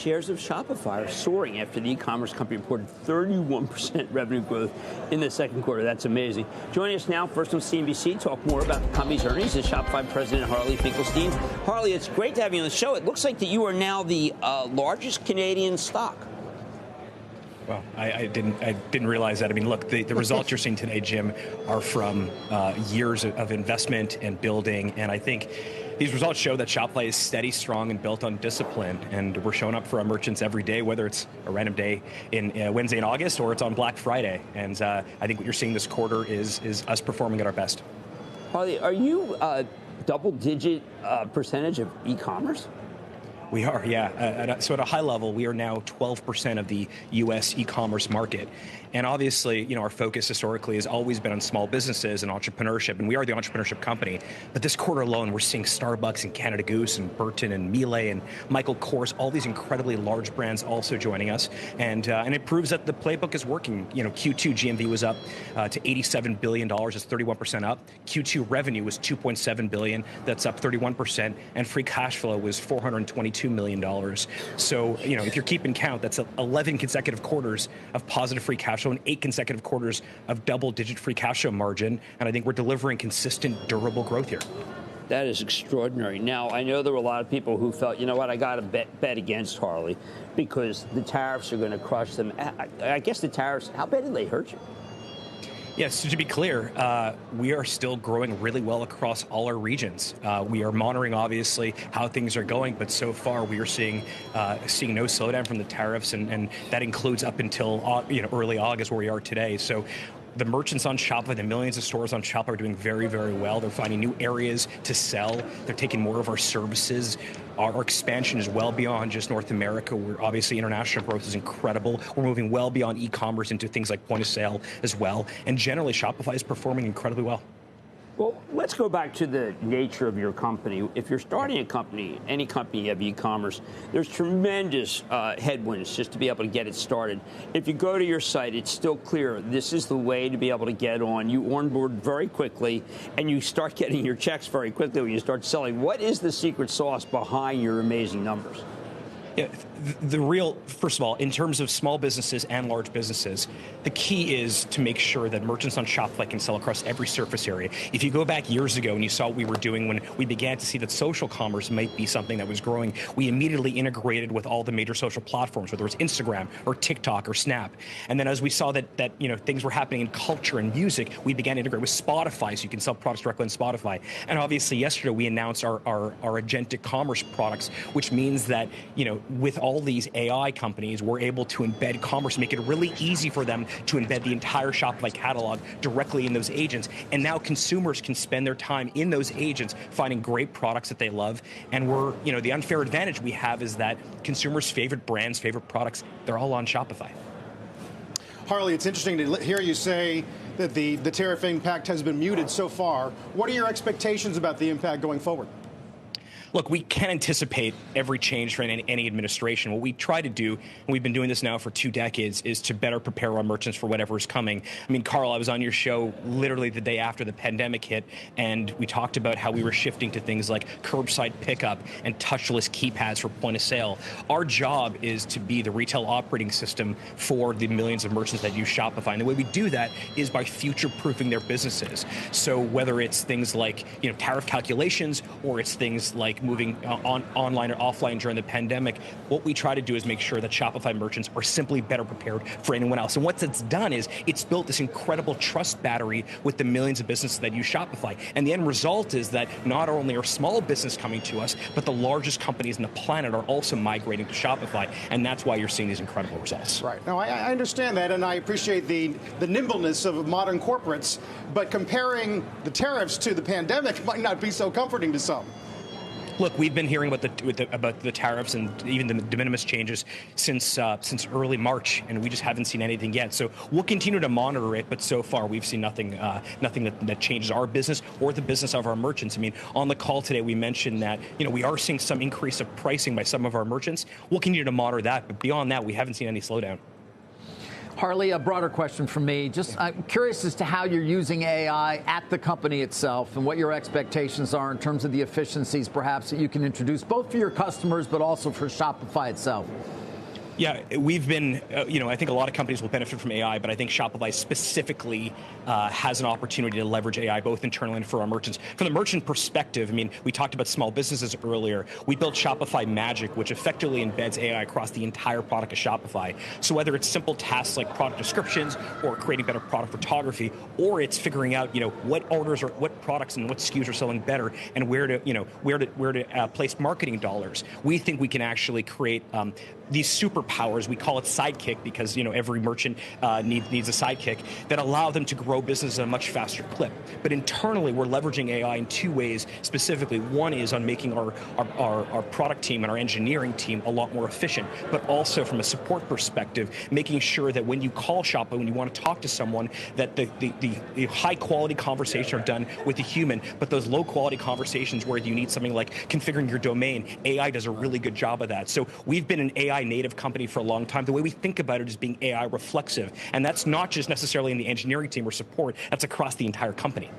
shares of Shopify are soaring after the e-commerce company reported 31% revenue growth in the second quarter. That's amazing. Joining us now, first on CNBC, talk more about the company's earnings is Shopify president Harley Finkelstein. Harley, it's great to have you on the show. It looks like that you are now the largest Canadian stock. Well, I didn't realize that. I mean, look, the results you're seeing today, Jim, are from years of investment and building. And I think these results show that Shopify is steady, strong, and built on discipline. And we're showing up for our merchants every day, whether it's a random day in Wednesday in August or it's on Black Friday. And I think what you're seeing this quarter is us performing at our best. Harley, are you double-digit percentage of e-commerce? We are, yeah. So at a high level, we are now 12% of the U.S. e-commerce market. And obviously, our focus historically has always been on small businesses and entrepreneurship, and we are the entrepreneurship company. But this quarter alone, we're seeing Starbucks and Canada Goose and Burton and Miele and Michael Kors, all these incredibly large brands also joining us. And it proves that the playbook is working. Q2 GMV was up to $87 billion. That's 31% up. Q2 revenue was $2.7 billion. That's up 31%. And free cash flow was $422 million. So, if you're keeping count, that's 11 consecutive quarters of positive free cash flow and 8 consecutive quarters of double-digit free cash flow margin. And I think we're delivering consistent, durable growth here. That is extraordinary. Now, I know there were a lot of people who felt, I got to bet against Harley because the tariffs are going to crush them. I guess the tariffs, how bad did they hurt you? Yes, so to be clear, we are still growing really well across all our regions. We are monitoring, obviously, how things are going, but so far we are seeing no slowdown from the tariffs, and that includes up until early August, where we are today. So the merchants on Shopify, the millions of stores on Shopify are doing very, very well. They're finding new areas to sell. They're taking more of our services. Our expansion is well beyond just North America. We're obviously international growth is incredible. We're moving well beyond e-commerce into things like point of sale as well. And generally, Shopify is performing incredibly well. Well, let's go back to the nature of your company. If you're starting a company, any company of e-commerce, there's tremendous headwinds just to be able to get it started. If you go to your site, it's still clear this is the way to be able to get on. You onboard very quickly, and you start getting your checks very quickly when you start selling. What is the secret sauce behind your amazing numbers? Yeah, first of all, in terms of small businesses and large businesses, the key is to make sure that merchants on Shopify can sell across every surface area. If you go back years ago and you saw what we were doing when we began to see that social commerce might be something that was growing, we immediately integrated with all the major social platforms, whether it's Instagram or TikTok or Snap. And then as we saw that things were happening in culture and music, we began to integrate with Spotify, so you can sell products directly on Spotify. And obviously yesterday we announced our agentic commerce products, which means that, with all these AI companies, we're able to embed commerce, make it really easy for them to embed the entire Shopify catalog directly in those agents. And now consumers can spend their time in those agents finding great products that they love. And the unfair advantage we have is that consumers' favorite brands, favorite products, they're all on Shopify. Harley, it's interesting to hear you say that the tariff impact has been muted so far. What are your expectations about the impact going forward? Look, we can't anticipate every change from any administration. What we try to do, and we've been doing this now for 2 decades, is to better prepare our merchants for whatever is coming. I mean, Carl, I was on your show literally the day after the pandemic hit, and we talked about how we were shifting to things like curbside pickup and touchless keypads for point of sale. Our job is to be the retail operating system for the millions of merchants that use Shopify. And the way we do that is by future-proofing their businesses. So whether it's things like tariff calculations, or it's things like moving online or offline during the pandemic, what we try to do is make sure that Shopify merchants are simply better prepared for anyone else. And what it's done is it's built this incredible trust battery with the millions of businesses that use Shopify. And the end result is that not only are small businesses coming to us, but the largest companies on the planet are also migrating to Shopify. And that's why you're seeing these incredible results. Right. Now, I understand that, and I appreciate the nimbleness of modern corporates, but comparing the tariffs to the pandemic might not be so comforting to some. Look, we've been hearing about the tariffs and even the de minimis changes since early March, and we just haven't seen anything yet. So we'll continue to monitor it, but so far we've seen nothing that changes our business or the business of our merchants. I mean, on the call today, we mentioned that we are seeing some increase of pricing by some of our merchants. We'll continue to monitor that, but beyond that, we haven't seen any slowdown. Harley, a broader question from me. Just I'm curious as to how you're using AI at the company itself and what your expectations are in terms of the efficiencies perhaps that you can introduce both for your customers but also for Shopify itself. Yeah, we've been, I think a lot of companies will benefit from AI, but I think Shopify specifically has an opportunity to leverage AI both internally and for our merchants. From the merchant perspective, I mean, we talked about small businesses earlier. We built Shopify Magic, which effectively embeds AI across the entire product of Shopify. So whether it's simple tasks like product descriptions or creating better product photography, or it's figuring out, what orders or what products and what SKUs are selling better and where to place marketing dollars, we think we can actually create these superpowers. We call it sidekick because every merchant needs a sidekick that allow them to grow business at a much faster clip. But internally, we're leveraging AI in two ways specifically. One is on making our product team and our engineering team a lot more efficient, but also from a support perspective, making sure that when you call Shopify, when you want to talk to someone, that the high quality conversations are done with a human, but those low quality conversations where you need something like configuring your domain, AI does a really good job of that. So we've been an AI native company for a long time. The way we think about it is being AI reflexive. And that's not just necessarily in the engineering team or support, that's across the entire company.